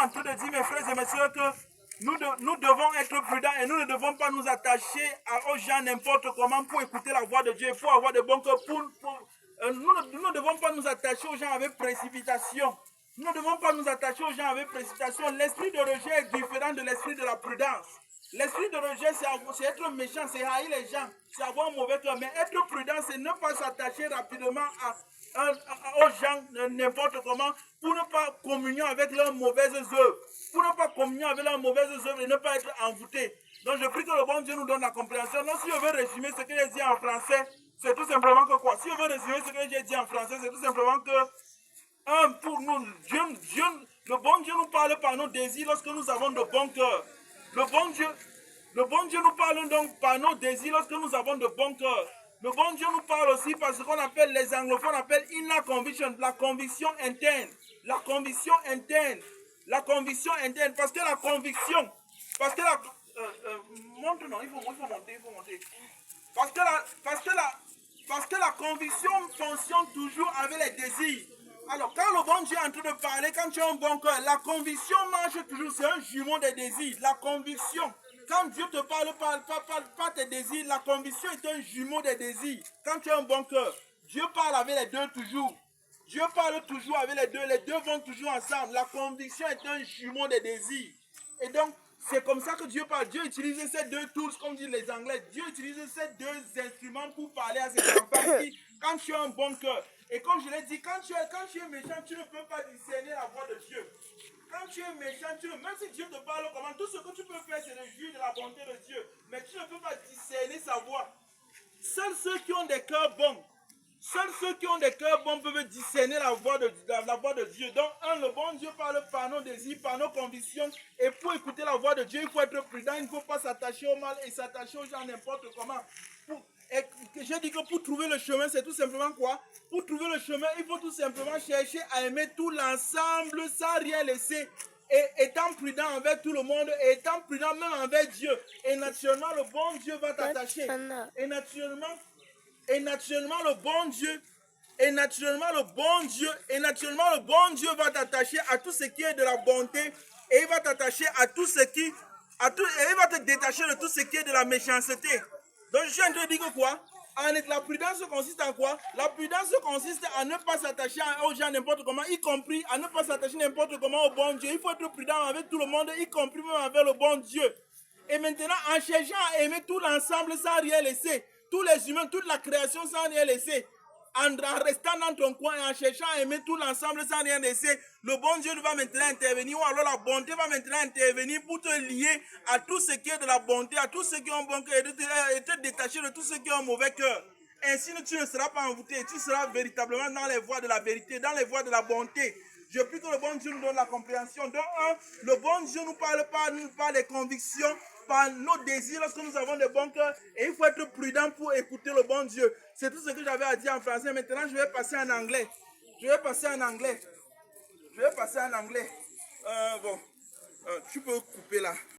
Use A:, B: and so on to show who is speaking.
A: en train de dire, mes frères et mes soeurs, que nous devons être prudents et nous ne devons pas nous attacher aux gens n'importe comment pour écouter la voix de Dieu. Il faut avoir de bons cœurs. Nous ne devons pas nous attacher aux gens avec précipitation. Nous ne devons pas nous attacher aux gens avec précipitation. L'esprit de rejet est différent de l'esprit de la prudence. L'esprit de rejet, c'est être méchant, c'est haïr les gens, c'est avoir un mauvais cœur. Mais être prudent, c'est ne pas s'attacher rapidement aux gens n'importe comment pour ne pas communier avec leurs mauvaises œuvres. Pour ne pas communier avec leurs mauvaises œuvres et ne pas être envoûté. Donc je prie que le bon Dieu nous donne la compréhension. Donc si je veux résumer ce que j'ai dit en français, c'est tout simplement que quoi? Si je veux résumer ce que j'ai dit en français, c'est tout simplement que pour nous, le bon Dieu nous parle par nos désirs lorsque nous avons de bons cœurs. Le bon Dieu nous parle donc par nos désirs lorsque nous avons de bons cœurs. Le bon Dieu nous parle aussi par ce qu'on appelle, les anglophones appellent inner conviction, la conviction interne. La conviction interne. La conviction interne. Parce que la conviction, monte non, il faut monter. Parce que la conviction fonctionne toujours avec les désirs. Alors, quand le bon Dieu est en train de parler, quand tu as un bon cœur, la conviction marche toujours, c'est un jumeau des désirs. La conviction, quand Dieu te parle pas tes désirs, la conviction est un jumeau des désirs. Quand tu as un bon cœur, Dieu parle avec les deux toujours. Dieu parle toujours avec les deux vont toujours ensemble. La conviction est un jumeau des désirs. Et donc, c'est comme ça que Dieu parle. Dieu utilise ces deux tools, comme disent les Anglais. Dieu utilise ces deux instruments pour parler à ses enfants. Quand tu as un bon cœur, et comme je l'ai dit, quand tu es méchant, tu ne peux pas discerner la voix de Dieu. Quand tu es méchant, même si Dieu te parle comment, tout ce que tu peux faire, c'est de jouir de la bonté de Dieu. Mais tu ne peux pas discerner sa voix. Seuls ceux qui ont des cœurs bons, peuvent discerner la voix de Dieu. Donc, le bon Dieu parle par nos désirs, par nos convictions. Et pour écouter la voix de Dieu, il faut être prudent. Il ne faut pas s'attacher au mal et s'attacher aux gens n'importe comment. Je dis que pour trouver le chemin, c'est tout simplement quoi? Pour trouver le chemin, il faut tout simplement chercher à aimer tout l'ensemble sans rien laisser. Et étant prudent envers tout le monde, et étant prudent même envers Dieu. Et naturellement, le bon Dieu va t'attacher. Et naturellement, le bon Dieu va t'attacher à tout ce qui est de la bonté. Et il va t'attacher à tout ce qui... et il va te détacher de tout ce qui est de la méchanceté. Donc je suis en train de dire que quoi? La prudence consiste en quoi? La prudence consiste à ne pas s'attacher aux gens n'importe comment, y compris à ne pas s'attacher n'importe comment au bon Dieu. Il faut être prudent avec tout le monde, y compris même avec le bon Dieu. Et maintenant, en cherchant à aimer tout l'ensemble sans rien laisser, tous les humains, toute la création sans rien laisser, en restant dans ton coin et en cherchant à aimer tout l'ensemble sans rien laisser, le bon Dieu va maintenant intervenir, ou alors la bonté va maintenant intervenir pour te lier à tout ce qui est de la bonté, à tous ceux qui ont bon cœur, et te détacher de tous ceux qui ont un mauvais cœur. Ainsi, tu ne seras pas envoûté, tu seras véritablement dans les voies de la vérité, dans les voies de la bonté. Je prie que le bon Dieu nous donne la compréhension. Donc, le bon Dieu nous parle par les convictions, par nos désirs lorsque nous avons des bons cœurs. Et il faut être prudent pour écouter le bon Dieu. C'est tout ce que j'avais à dire en français. Maintenant, je vais passer en anglais. Tu peux couper là.